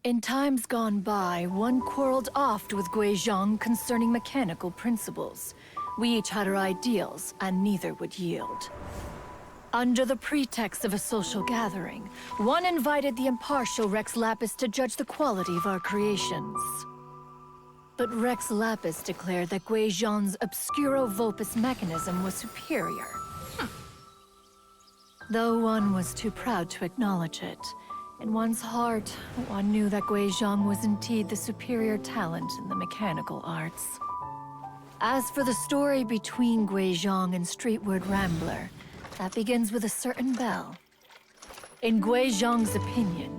In times gone by, one quarreled oft with Guizhong concerning mechanical principles. We each had our ideals, and neither would yield. Under the pretext of a social gathering, one invited the impartial Rex Lapis to judge the quality of our creations. But Rex Lapis declared that Guizhong's Obscuro Vulpus mechanism was superior. Though one was too proud to acknowledge it, in one's heart, one knew that Guizhong was indeed the superior talent in the mechanical arts. As for the story between Guizhong and Streetward Rambler, that begins with a certain bell. In Guizhong's opinion,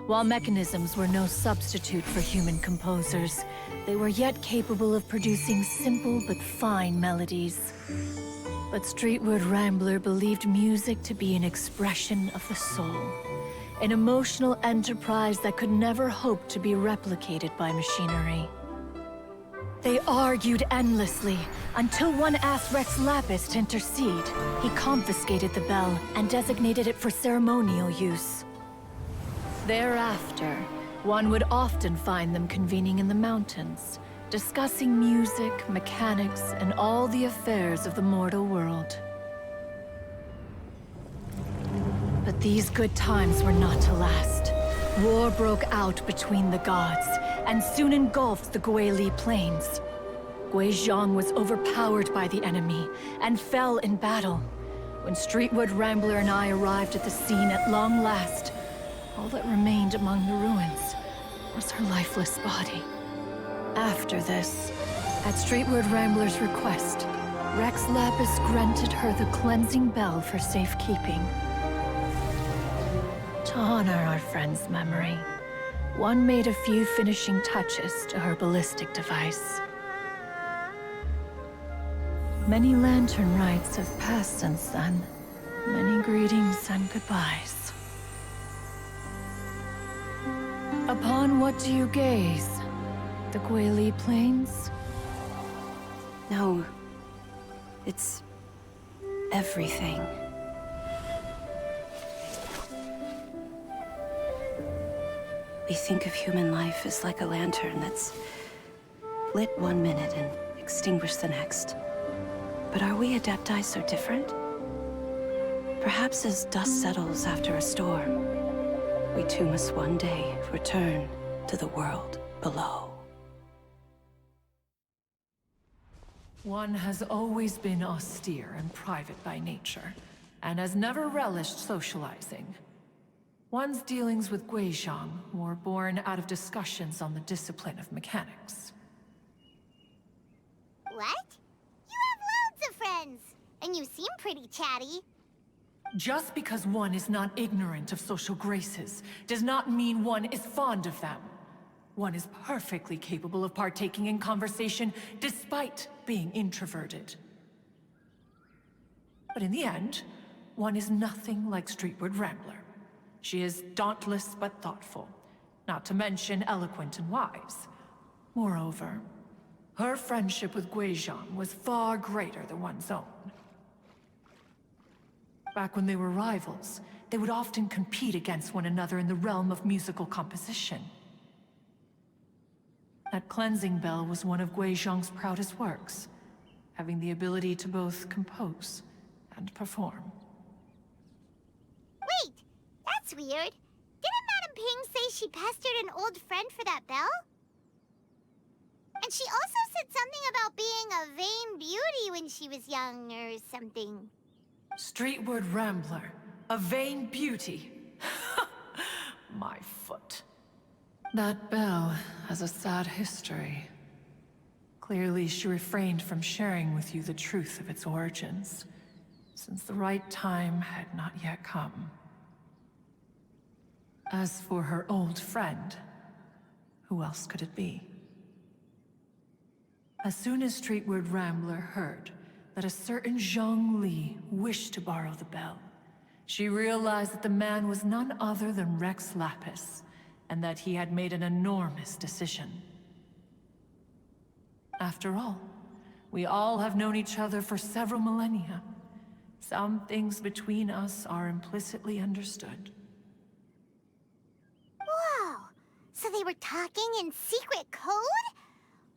while mechanisms were no substitute for human composers, they were yet capable of producing simple but fine melodies. But Streetward Rambler believed music to be an expression of the soul, an emotional enterprise that could never hope to be replicated by machinery. They argued endlessly, until one asked Rex Lapis to intercede. He confiscated the bell and designated it for ceremonial use. Thereafter, one would often find them convening in the mountains, discussing music, mechanics, and all the affairs of the mortal world. But these good times were not to last. War broke out between the gods, and soon engulfed the Guili Plains. Guizhong was overpowered by the enemy, and fell in battle. When Streetwood Rambler and I arrived at the scene at long last, all that remained among the ruins was her lifeless body. After this, at Streetwood Rambler's request, Rex Lapis granted her the cleansing bell for safekeeping. To honor our friend's memory, one made a few finishing touches to her ballistic device. Many lantern rites have passed since then. Many greetings and goodbyes. Upon what do you gaze? The Guili Plains? No. It's everything. We think of human life as like a lantern that's lit one minute and extinguished the next. But are we Adepti so different? Perhaps as dust settles after a storm, we too must one day return to the world below. One has always been austere and private by nature, and has never relished socializing. One's dealings with Guizhong were born out of discussions on the discipline of mechanics. What? You have loads of friends, and you seem pretty chatty. Just because one is not ignorant of social graces does not mean one is fond of them. One is perfectly capable of partaking in conversation despite being introverted. But in the end, one is nothing like Streetward Rambler. She is dauntless but thoughtful, not to mention eloquent and wise. Moreover, her friendship with Guizhong was far greater than one's own. Back when they were rivals, they would often compete against one another in the realm of musical composition. That cleansing bell was one of Guizhong's proudest works, having the ability to both compose and perform. Wait! That's weird. Didn't Madame Ping say she pestered an old friend for that bell? And she also said something about being a vain beauty when she was young or something. Streetward Rambler, a vain beauty. My foot. That bell has a sad history. Clearly, she refrained from sharing with you the truth of its origins, since the right time had not yet come. As for her old friend, who else could it be? As soon as Streetward Rambler heard that a certain Zhang Li wished to borrow the bell, she realized that the man was none other than Rex Lapis, and that he had made an enormous decision. After all, we all have known each other for several millennia. Some things between us are implicitly understood. Whoa! So they were talking in secret code?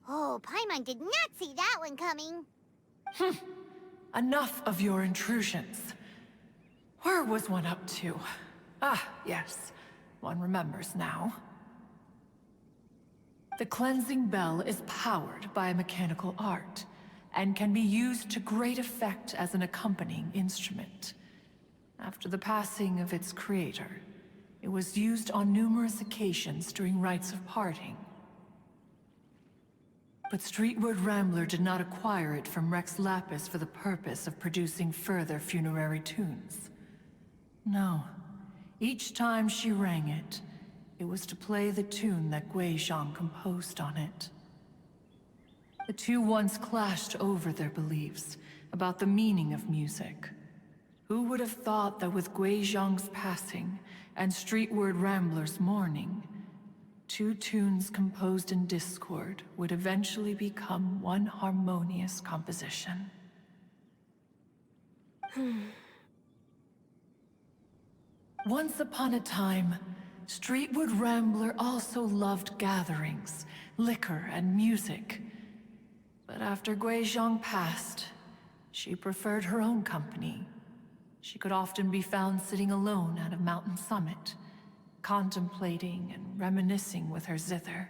Oh, Paimon did not see that one coming. Enough of your intrusions. Where was one up to? Ah, yes. One remembers now. The cleansing bell is powered by a mechanical art, and can be used to great effect as an accompanying instrument. After the passing of its creator, it was used on numerous occasions during rites of parting. But Streetward Rambler did not acquire it from Rex Lapis for the purpose of producing further funerary tunes. No. Each time she rang it, it was to play the tune that Guizhong composed on it. The two once clashed over their beliefs about the meaning of music. Who would have thought that with Guizhong's passing and Streetward Rambler's mourning, two tunes composed in discord would eventually become one harmonious composition? Once upon a time, Streetward Rambler also loved gatherings, liquor, and music. But after Guizhong passed, she preferred her own company. She could often be found sitting alone at a mountain summit, contemplating and reminiscing with her zither.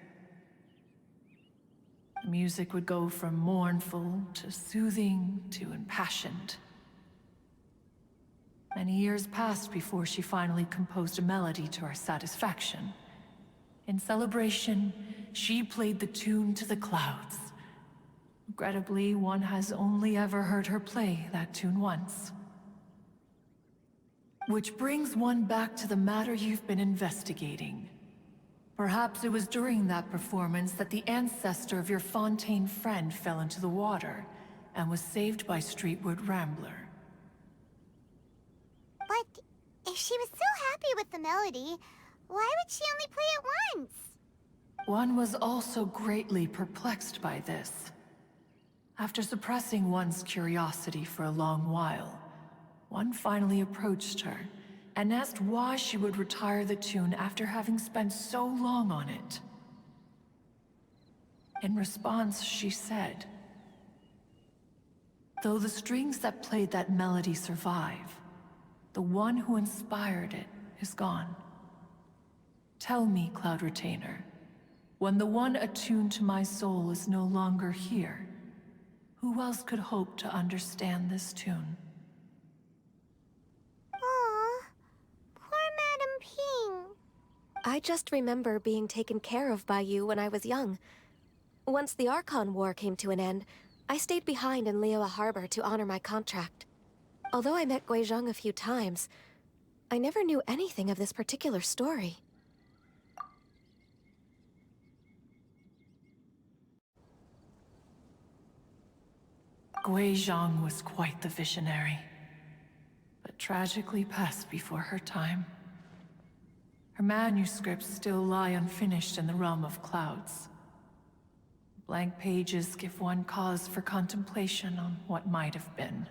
The music would go from mournful to soothing to impassioned. Many years passed before she finally composed a melody to her satisfaction. In celebration, she played the tune to the clouds. Regrettably, one has only ever heard her play that tune once. Which brings one back to the matter you've been investigating. Perhaps it was during that performance that the ancestor of your Fontaine friend fell into the water and was saved by Streetward Rambler. But if she was so happy with the melody, why would she only play it once? One was also greatly perplexed by this. After suppressing one's curiosity for a long while, one finally approached her and asked why she would retire the tune after having spent so long on it. In response, she said, "Though the strings that played that melody survive, the one who inspired it is gone. Tell me, Cloud Retainer, when the one attuned to my soul is no longer here, who else could hope to understand this tune?" Aw, poor Madam Ping. I just remember being taken care of by you when I was young. Once the Archon War came to an end, I stayed behind in Liyue Harbor to honor my contract. Although I met Guizhong a few times, I never knew anything of this particular story. Guizhong was quite the visionary, but tragically passed before her time. Her manuscripts still lie unfinished in the realm of clouds. Blank pages give one cause for contemplation on what might have been.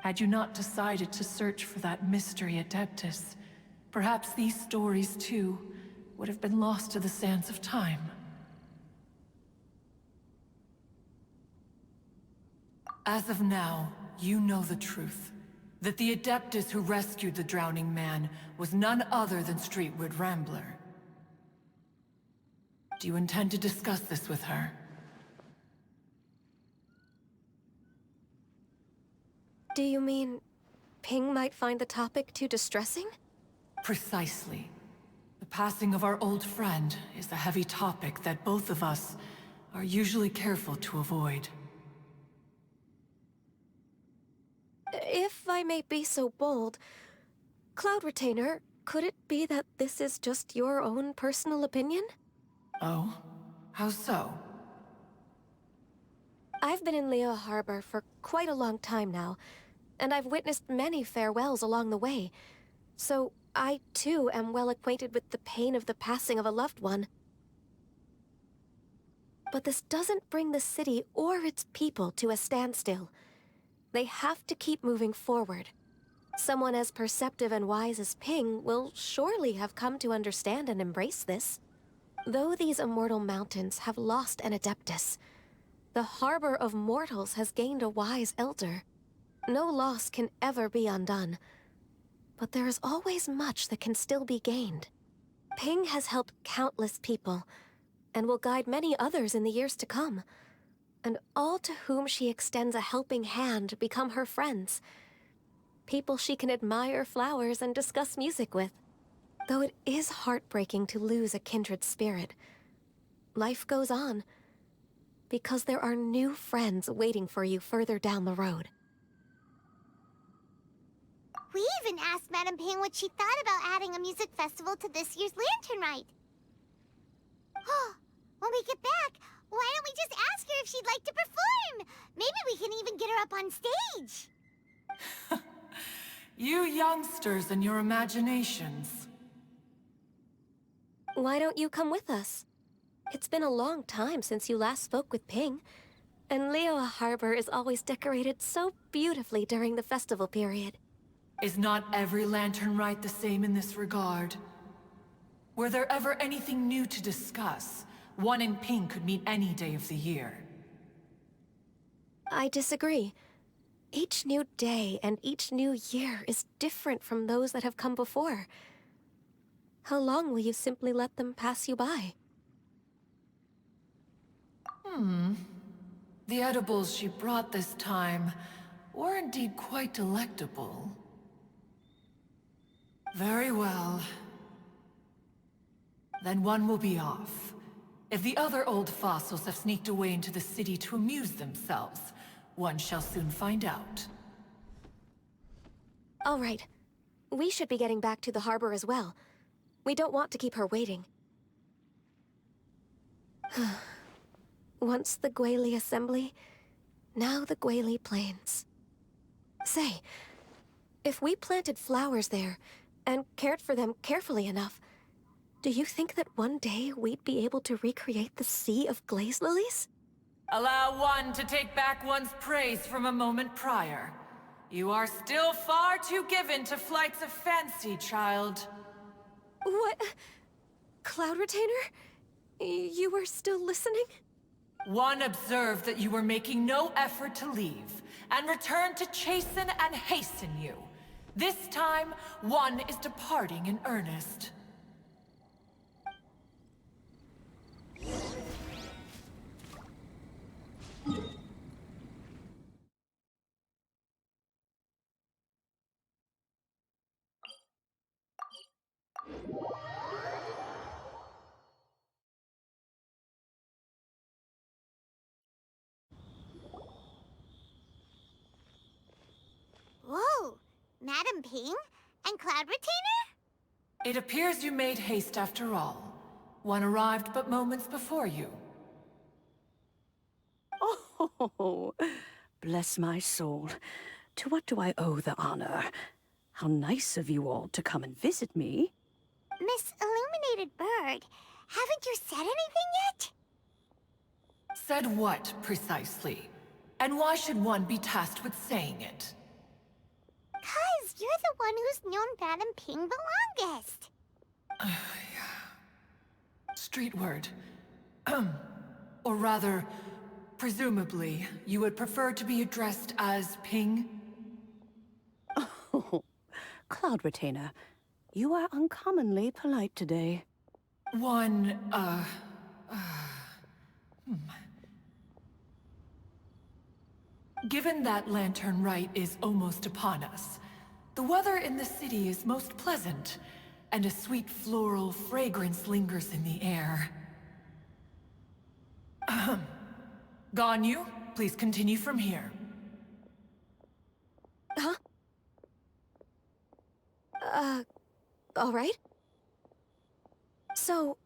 Had you not decided to search for that mystery Adeptus, perhaps these stories too would have been lost to the sands of time. As of now, you know the truth. That the Adeptus who rescued the drowning man was none other than Streetward Rambler. Do you intend to discuss this with her? Do you mean Ping might find the topic too distressing? Precisely. The passing of our old friend is a heavy topic that both of us are usually careful to avoid. If I may be so bold, Cloud Retainer, could it be that this is just your own personal opinion? Oh? How so? I've been in Liyue Harbor for quite a long time now, and I've witnessed many farewells along the way, so I too am well acquainted with the pain of the passing of a loved one. But this doesn't bring the city or its people to a standstill. They have to keep moving forward. Someone as perceptive and wise as Ping will surely have come to understand and embrace this. Though these immortal mountains have lost an Adeptus, the harbor of mortals has gained a wise elder. No loss can ever be undone, but there is always much that can still be gained. Ping has helped countless people, and will guide many others in the years to come. And all to whom she extends a helping hand become her friends. People she can admire flowers and discuss music with. Though it is heartbreaking to lose a kindred spirit, life goes on, because there are new friends waiting for you further down the road. We even asked Madame Ping what she thought about adding a music festival to this year's Lantern Rite. When we get back, why don't we just ask her if she'd like to perform? Maybe we can even get her up on stage. You youngsters and your imaginations. Why don't you come with us? It's been a long time since you last spoke with Ping, and Liyue Harbor is always decorated so beautifully during the festival period. Is not every Lantern Rite the same in this regard? Were there ever anything new to discuss? One in Ping could meet any day of the year. I disagree. Each new day and each new year is different from those that have come before. How long will you simply let them pass you by? The edibles she brought this time were indeed quite delectable. Very well. Then one will be off. If the other old fossils have sneaked away into the city to amuse themselves, one shall soon find out. All right. We should be getting back to the harbor as well. We don't want to keep her waiting. Once the Guili Assembly, now the Guili Plains. Say, if we planted flowers there, and cared for them carefully enough, do you think that one day we'd be able to recreate the sea of glaze lilies? Allow one to take back one's praise from a moment prior. You are still far too given to flights of fancy, child. What? Cloud Retainer? You were still listening? One observed that you were making no effort to leave, and returned to chasten and hasten you. This time, one is departing in earnest. Whoa, Madame Ping? And Cloud Retainer? It appears you made haste after all. One arrived but moments before you. Oh, bless my soul. To what do I owe the honor? How nice of you all to come and visit me. Miss Illuminated Bird, haven't you said anything yet? Said what, precisely? And why should one be tasked with saying it? 'Cause you're the one who's known Madame Ping the longest. Street word. Or rather, presumably, you would prefer to be addressed as Ping? Oh, Cloud Retainer, you are uncommonly polite today. Given that Lantern Rite is almost upon us, the weather in the city is most pleasant, and a sweet floral fragrance lingers in the air. Ganyu, please continue from here. Huh? All right. So,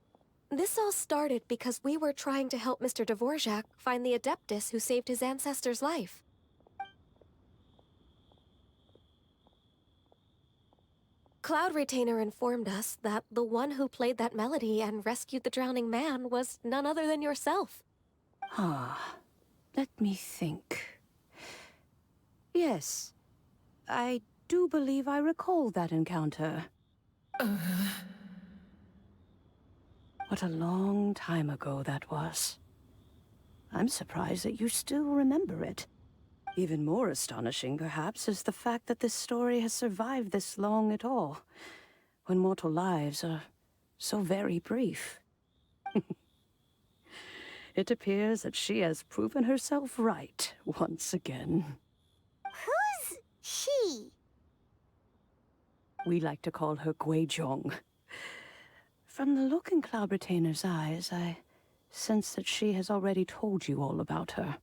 this all started because we were trying to help Mr. Dvorak find the Adeptus who saved his ancestor's life. Cloud Retainer informed us that the one who played that melody and rescued the drowning man was none other than yourself. Let me think. Yes, I do believe I recall that encounter. What a long time ago that was. I'm surprised that you still remember it. Even more astonishing, perhaps, is the fact that this story has survived this long at all, when mortal lives are so very brief. It appears that she has proven herself right once again. Who's she? We like to call her Guizhong. From the look in Cloud Retainer's eyes, I sense that she has already told you all about her.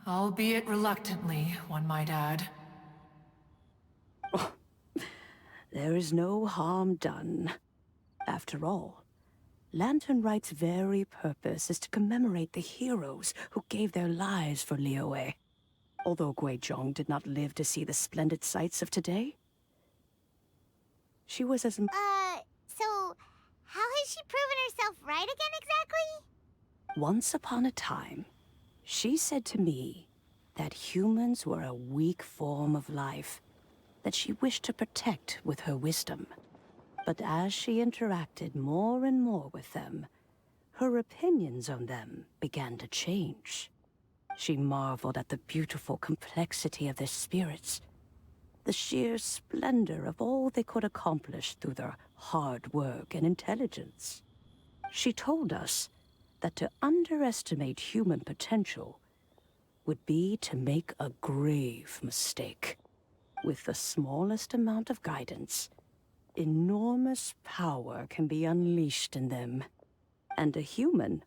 Albeit reluctantly, one might add. There is no harm done. After all, Lantern Rite's very purpose is to commemorate the heroes who gave their lives for Liyue. Although Guizhong did not live to see the splendid sights of today, she was as... So how has she proven herself right again exactly? Once upon a time, she said to me that humans were a weak form of life that she wished to protect with her wisdom. But as she interacted more and more with them, her opinions on them began to change. She marveled at the beautiful complexity of their spirits, the sheer splendor of all they could accomplish through their hard work and intelligence. She told us that to underestimate human potential would be to make a grave mistake. With the smallest amount of guidance, enormous power can be unleashed in them. And a human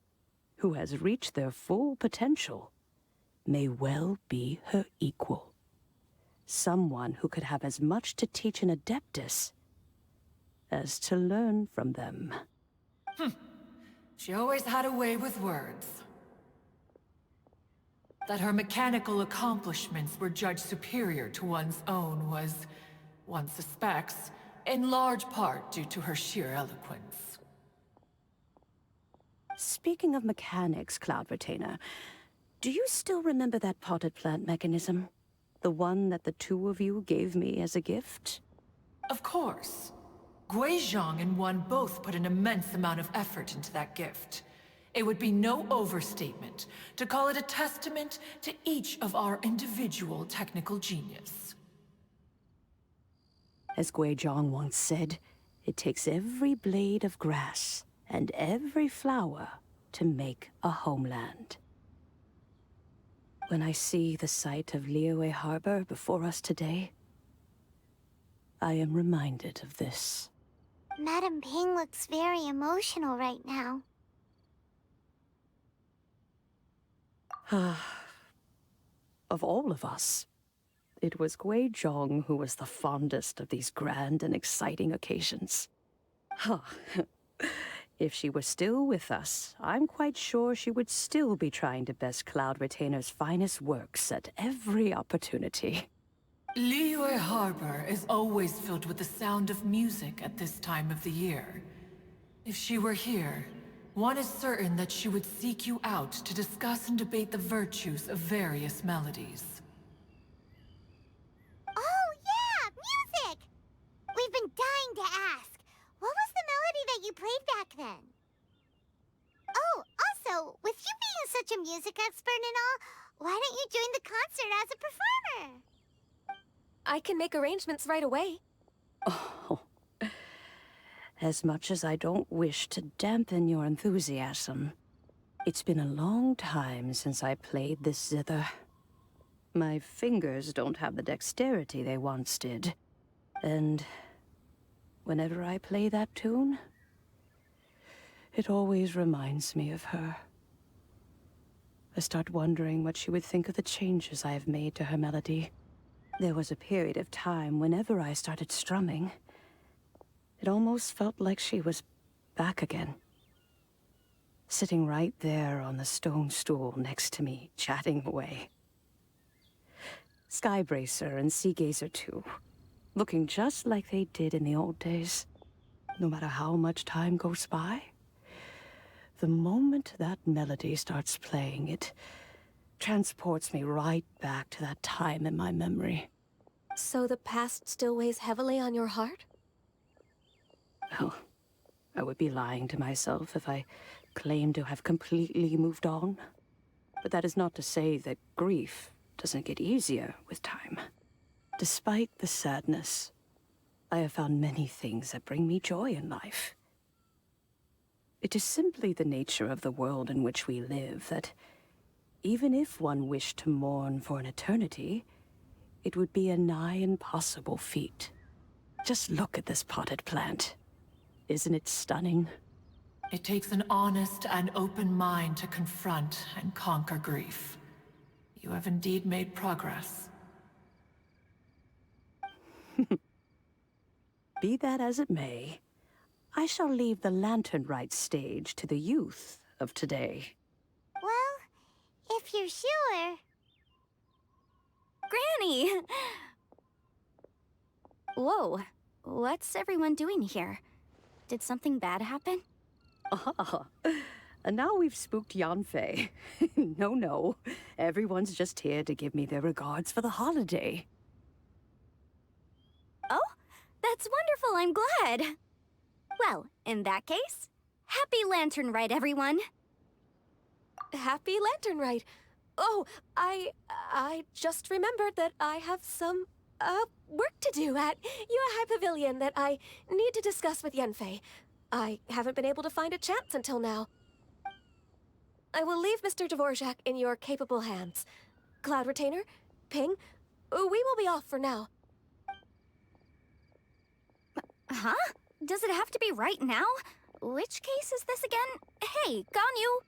who has reached their full potential may well be her equal. Someone who could have as much to teach an Adeptus as to learn from them. She always had a way with words. That her mechanical accomplishments were judged superior to one's own was, one suspects, in large part due to her sheer eloquence. Speaking of mechanics, Cloud Retainer, do you still remember that potted plant mechanism? The one that the two of you gave me as a gift? Of course. Guizhong and one both put an immense amount of effort into that gift. It would be no overstatement to call it a testament to each of our individual technical genius. As Guizhong once said, it takes every blade of grass and every flower to make a homeland. When I see the sight of Liyue Harbor before us today, I am reminded of this. Madam Ping looks very emotional right now. Of all of us, it was Guizhong who was the fondest of these grand and exciting occasions. If she were still with us, I'm quite sure she would still be trying to best Cloud Retainer's finest works at every opportunity. Liyue Harbor is always filled with the sound of music at this time of the year. If she were here, one is certain that she would seek you out to discuss and debate the virtues of various melodies. Oh yeah, music! We've been dying to ask. What was the melody that you played back then? Oh, also, with you being such a music expert and all, why don't you join the concert as a performer? I can make arrangements right away. Oh, as much as I don't wish to dampen your enthusiasm, it's been a long time since I played this zither. My fingers don't have the dexterity they once did, and whenever I play that tune, it always reminds me of her. I start wondering what she would think of the changes I have made to her melody. There was a period of time whenever I started strumming, it almost felt like she was back again. Sitting right there on the stone stool next to me, chatting away. Skybracer and Seagazer too, looking just like they did in the old days. No matter how much time goes by, the moment that melody starts playing, it transports me right back to that time in my memory. So the past still weighs heavily on your heart? Oh, I would be lying to myself if I claimed to have completely moved on. But that is not to say that grief doesn't get easier with time. Despite the sadness, I have found many things that bring me joy in life. It is simply the nature of the world in which we live that, even if one wished to mourn for an eternity, it would be a nigh impossible feat. Just look at this potted plant. Isn't it stunning? It takes an honest and open mind to confront and conquer grief. You have indeed made progress. Be that as it may, I shall leave the lantern rite stage to the youth of today. Well, if you're sure. Granny! Whoa, what's everyone doing here? Did something bad happen? Ah, and now we've spooked Yanfei. No, everyone's just here to give me their regards for the holiday. Oh, that's wonderful, I'm glad. Well, in that case, happy Lantern Rite, everyone. Happy Lantern Rite. Oh, I just remembered that I have some, work to do at Yuehai Pavilion that I need to discuss with Yanfei. I haven't been able to find a chance until now. I will leave Mr. Dvorak in your capable hands. Cloud Retainer, Ping, we will be off for now. Huh? Does it have to be right now? Which case is this again? Hey, Ganyu!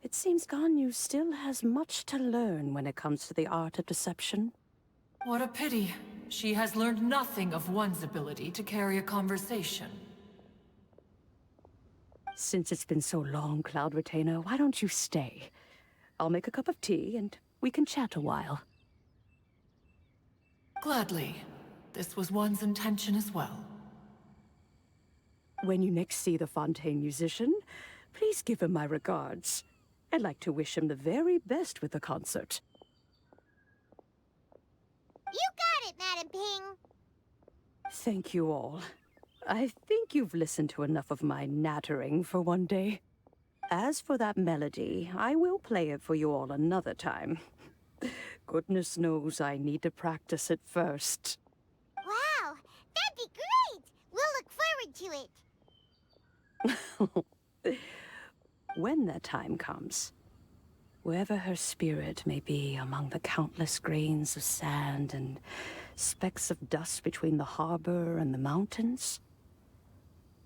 It seems Ganyu still has much to learn when it comes to the art of deception. What a pity. She has learned nothing of one's ability to carry a conversation. Since it's been so long, Cloud Retainer, why don't you stay? I'll make a cup of tea and we can chat a while. Gladly. This was one's intention as well. When you next see the Fontaine musician, please give him my regards. I'd like to wish him the very best with the concert. You got it, Madam Ping. Thank you all. I think you've listened to enough of my nattering for one day. As for that melody, I will play it for you all another time. Goodness knows I need to practice it first. Wow, that'd be great! We'll look forward to it. When that time comes, wherever her spirit may be among the countless grains of sand and specks of dust between the harbor and the mountains,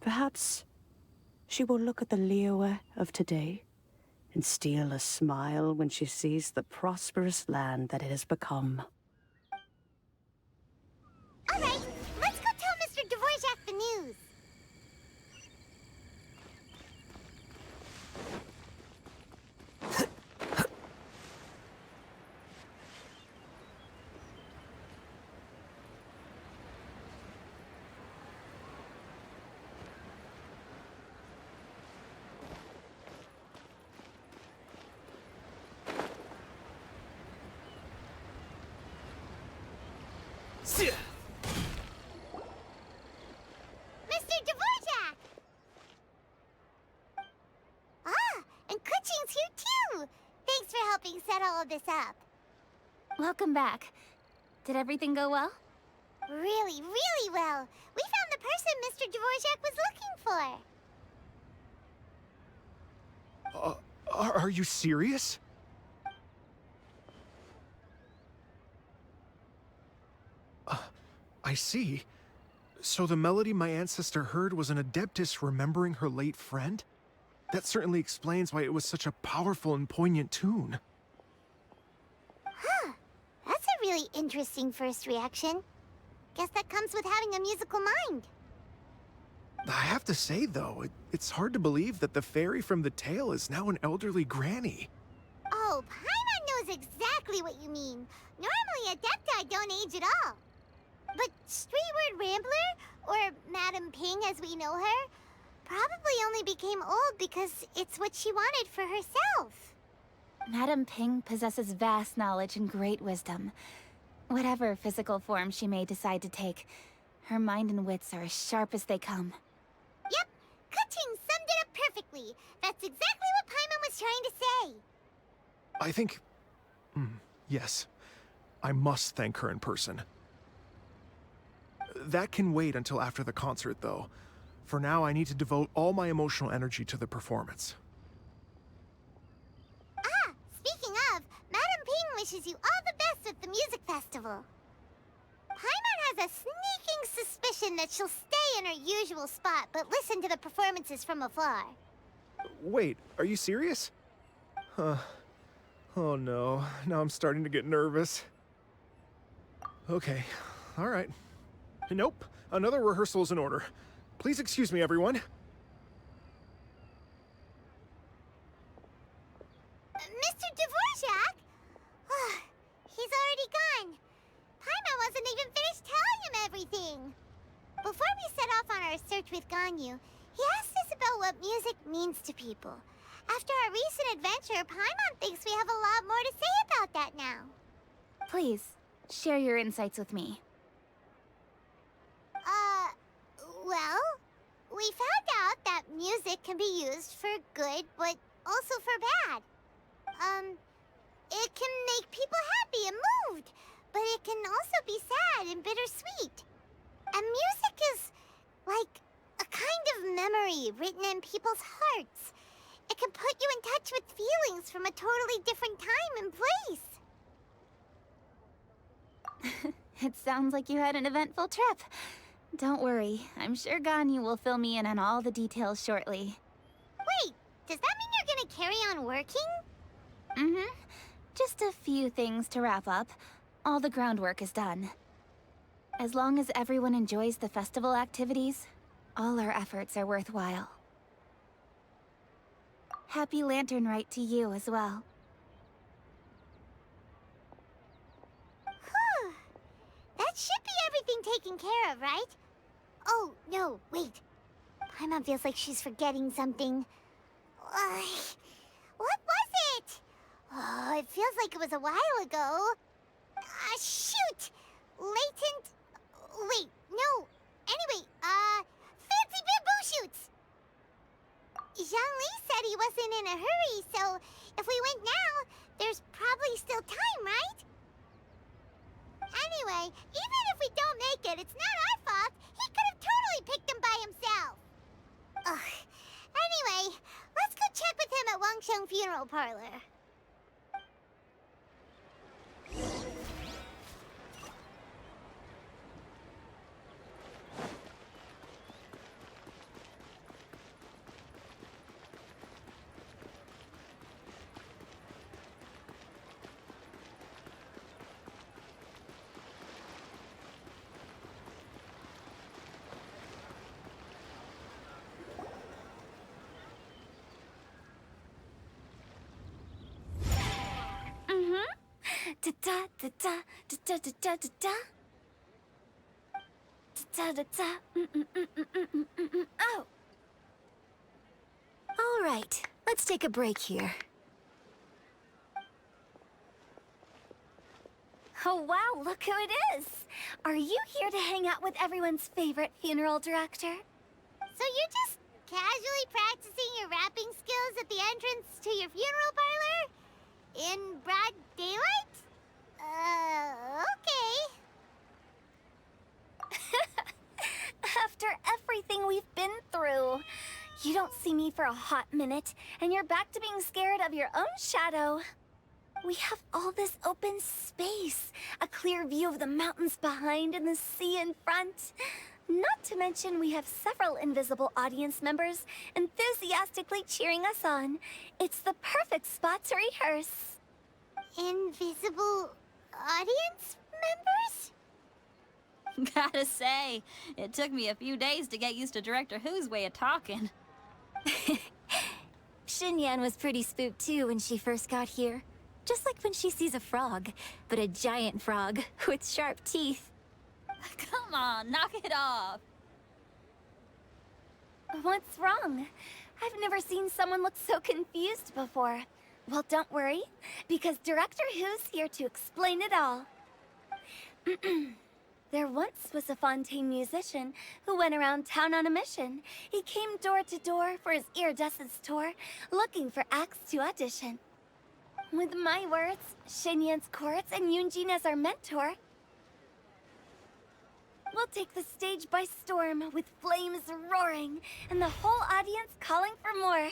perhaps she will look at the Liyue of today and steal a smile when she sees the prosperous land that it has become. All right, let's go tell Mr. Dvorak the news. Mr. Dvorak! Ah, and Kuchin's here too! Thanks for helping set all of this up. Welcome back. Did everything go well? Really, really well. We found the person Mr. Dvorak was looking for. Are you serious? I see. So the melody my ancestor heard was an adeptus remembering her late friend? That certainly explains why it was such a powerful and poignant tune. Huh. That's a really interesting first reaction. Guess that comes with having a musical mind. I have to say, though, it's hard to believe that the fairy from the tale is now an elderly granny. Oh, Paimon knows exactly what you mean. Normally, Adepti don't age at all. But Streetward Rambler, or Madam Ping as we know her, probably only became old because it's what she wanted for herself. Madam Ping possesses vast knowledge and great wisdom. Whatever physical form she may decide to take, her mind and wits are as sharp as they come. Yep, Kuching summed it up perfectly. That's exactly what Paimon was trying to say. I think... yes. I must thank her in person. That can wait until after the concert, though. For now, I need to devote all my emotional energy to the performance. Ah, speaking of, Madam Ping wishes you all the best with the music festival. Paimon has a sneaking suspicion that she'll stay in her usual spot, but listen to the performances from afar. Wait, are you serious? Huh. Oh no, now I'm starting to get nervous. Okay, all right. Nope, another rehearsal is in order. Please excuse me, everyone. Mr. Dvorak? He's already gone. Paimon wasn't even finished telling him everything. Before we set off on our search with Ganyu, he asked us about what music means to people. After our recent adventure, Paimon thinks we have a lot more to say about that now. Please, share your insights with me. Well, we found out that music can be used for good, but also for bad. It can make people happy and moved, but it can also be sad and bittersweet. And music is like a kind of memory written in people's hearts. It can put you in touch with feelings from a totally different time and place. It sounds like you had an eventful trip. Don't worry, I'm sure Ganyu will fill me in on all the details shortly. Wait, does that mean you're gonna carry on working? Mm-hmm. Just a few things to wrap up. All the groundwork is done. As long as everyone enjoys the festival activities, all our efforts are worthwhile. Happy Lantern Rite to you as well. Whew. That should be everything taken care of, right? Oh, no, wait. Paimon feels like she's forgetting something. What was it? Oh, it feels like it was a while ago. Shoot! Latent... Wait, no. Anyway, fancy bamboo shoots! Zhang-Li said he wasn't in a hurry, so if we went now, there's probably still time, right? Anyway, even if we don't make it, it's not our fault. He could have totally picked them by himself. Ugh. Anyway, let's go check with him at Wangsheng Funeral Parlor. Da da da da da da da da da. Da da da. Oh. All right, let's take a break here. Oh wow, look who it is! Are you here to hang out with everyone's favorite funeral director? So you're just casually practicing your rapping skills at the entrance to your funeral parlor? In broad daylight? Okay. After everything we've been through, you don't see me for a hot minute, and you're back to being scared of your own shadow. We have all this open space, a clear view of the mountains behind and the sea in front. Not to mention we have several invisible audience members enthusiastically cheering us on. It's the perfect spot to rehearse. Invisible audience members? Gotta say, it took me a few days to get used to Director Who's way of talking. Xinyan was pretty spooked too when she first got here. Just like when she sees a frog, but a giant frog with sharp teeth. Come on, knock it off. What's wrong? I've never seen someone look so confused before. Well, don't worry, because Director Who's here to explain it all. There once was a Fontaine musician who went around town on a mission. He came door to door for his iridescence tour, looking for acts to audition. With my words, Shinyan's chords, and Yunjin as our mentor, we'll take the stage by storm with flames roaring and the whole audience calling for more.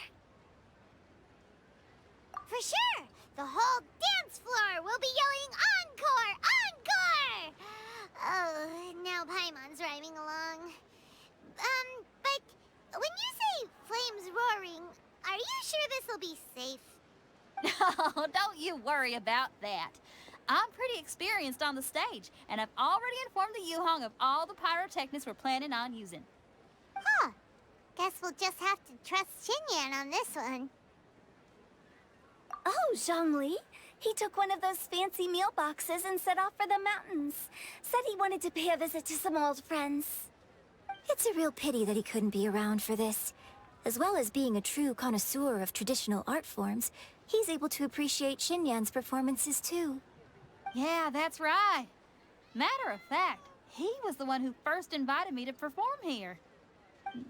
For sure! The whole dance floor will be yelling encore! Encore! Oh, now Paimon's rhyming along. But when you say flames roaring, are you sure this'll be safe? Oh, don't you worry about that. I'm pretty experienced on the stage, and I've already informed the Yuhong of all the pyrotechnics we're planning on using. Huh. Guess we'll just have to trust Xinyan on this one. Oh, Zhongli. He took one of those fancy meal boxes and set off for the mountains. Said he wanted to pay a visit to some old friends. It's a real pity that he couldn't be around for this. As well as being a true connoisseur of traditional art forms, he's able to appreciate Xinyan's performances too. Yeah, that's right. Matter of fact, he was the one who first invited me to perform here.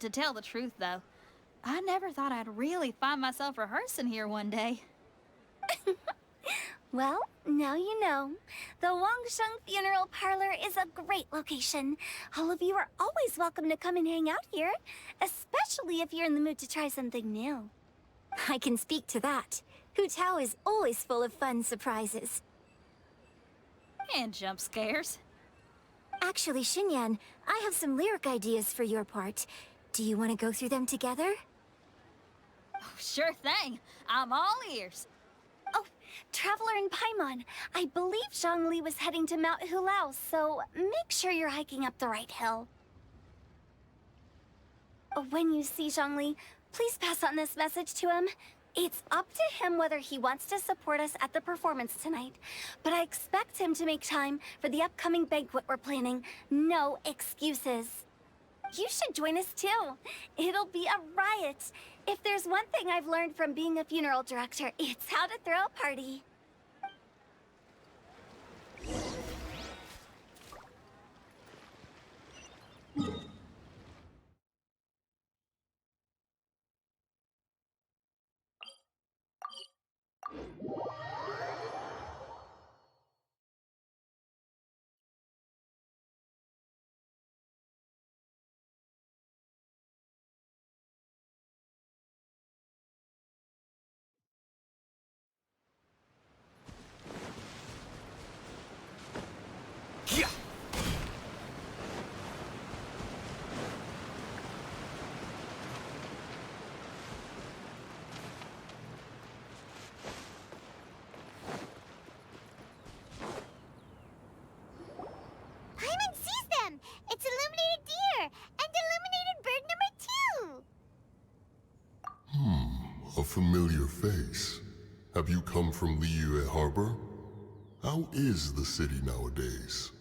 To tell the truth, though, I never thought I'd really find myself rehearsing here one day. Well, now you know. The Wangsheng Funeral Parlor is a great location. All of you are always welcome to come and hang out here, especially if you're in the mood to try something new. I can speak to that. Hu Tao is always full of fun surprises. And jump scares. Actually, Xinyan, I have some lyric ideas for your part. Do you want to go through them together? Oh, sure thing. I'm all ears. Oh, Traveler and Paimon, I believe Zhongli was heading to Mount Hulao, so make sure you're hiking up the right hill. When you see Zhongli, please pass on this message to him. It's up to him whether he wants to support us at the performance tonight, but I expect him to make time for the upcoming banquet we're planning. No excuses. You should join us too. It'll be a riot. If there's one thing I've learned from being a funeral director, it's how to throw a party. Paimon sees them! It's illuminated deer! And illuminated bird number 2! A familiar face. Have you come from Liyue Harbor? How is the city nowadays?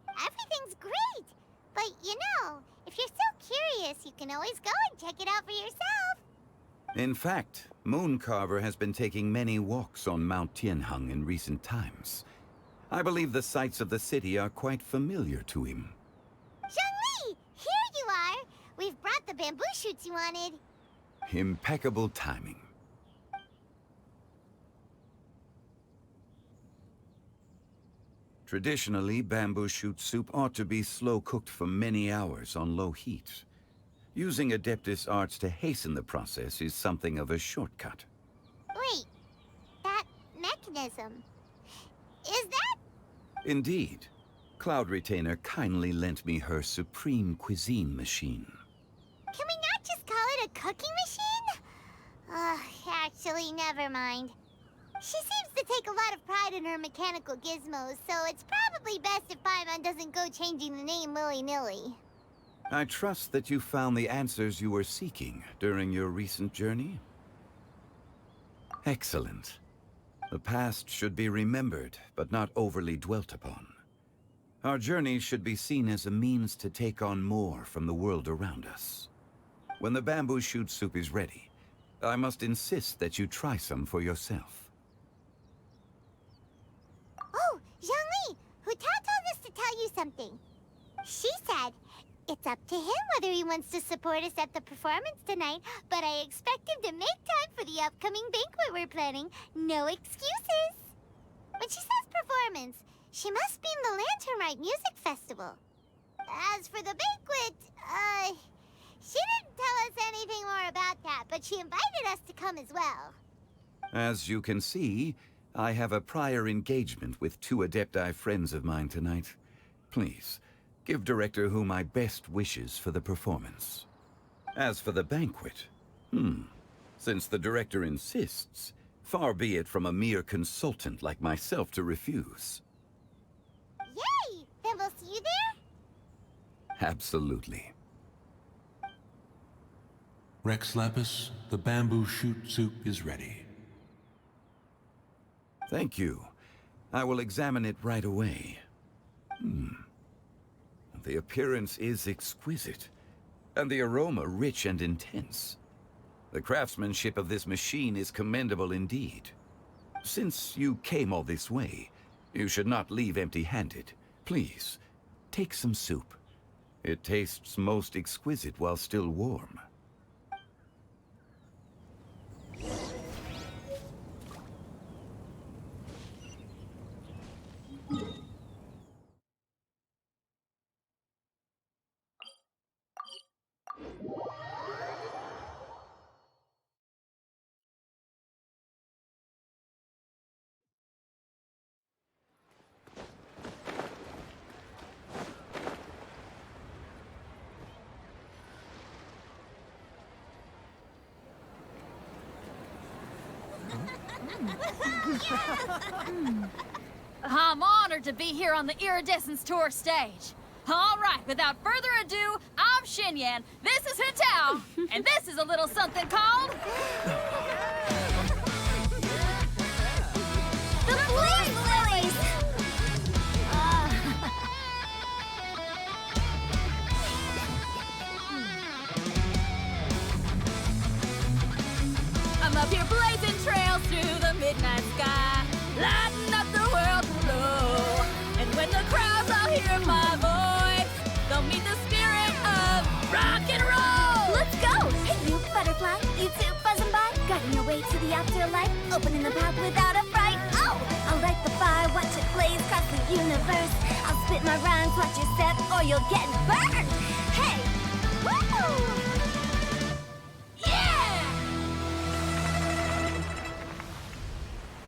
Everything's great! But you know, if you're so curious, you can always go and check it out for yourself! In fact, Mooncarver has been taking many walks on Mount Tianheng in recent times. I believe the sights of the city are quite familiar to him. Zhongli! Here you are! We've brought the bamboo shoots you wanted. Impeccable timing. Traditionally, bamboo shoot soup ought to be slow-cooked for many hours on low heat. Using Adeptus arts to hasten the process is something of a shortcut. Wait, that mechanism... is that... Indeed. Cloud Retainer kindly lent me her supreme cuisine machine. Can we not just call it a cooking machine? Actually, never mind. She seems to take a lot of pride in her mechanical gizmos, so it's probably best if Paimon doesn't go changing the name willy-nilly. I trust that you found the answers you were seeking during your recent journey. Excellent. The past should be remembered, but not overly dwelt upon. Our journey should be seen as a means to take on more from the world around us. When the bamboo shoot soup is ready, I must insist that you try some for yourself. Oh, Zhongli! Hutao told us to tell you something. She said, it's up to him whether he wants to support us at the performance tonight, but I expect him to make time for the upcoming banquet we're planning. No excuses. When she says performance, she must mean the Lantern Rite Music Festival. As for the banquet, she didn't tell us anything more about that, but she invited us to come as well. As you can see, I have a prior engagement with 2 Adepti friends of mine tonight. Please, give Director Hu my best wishes for the performance. As for the banquet, since the Director insists, far be it from a mere consultant like myself to refuse. Yay! Then we'll see you there? Absolutely. Rex Lapis, the bamboo shoot soup is ready. Thank you. I will examine it right away. The appearance is exquisite, and the aroma rich and intense. The craftsmanship of this machine is commendable indeed. Since you came all this way, you should not leave empty-handed. Please, take some soup. It tastes most exquisite while still warm. I'm honored to be here on the Iridescence Tour stage. All right, without further ado, I'm Xinyan, this is Hutao, and this is a little something called... The Blaze Lilies! I'm up here blazing trails through the midnight sky, lighting up the world below. And when the crowds all hear my voice, they'll meet the spirit of rock and roll. Let's go! Hey, you butterfly, you two buzzing by, guiding your way to the afterlife, opening the path without a fright. Oh, I'll light the fire, watch it blaze across the universe. I'll spit my rhymes, watch your step, or you'll get burned. Hey, woo!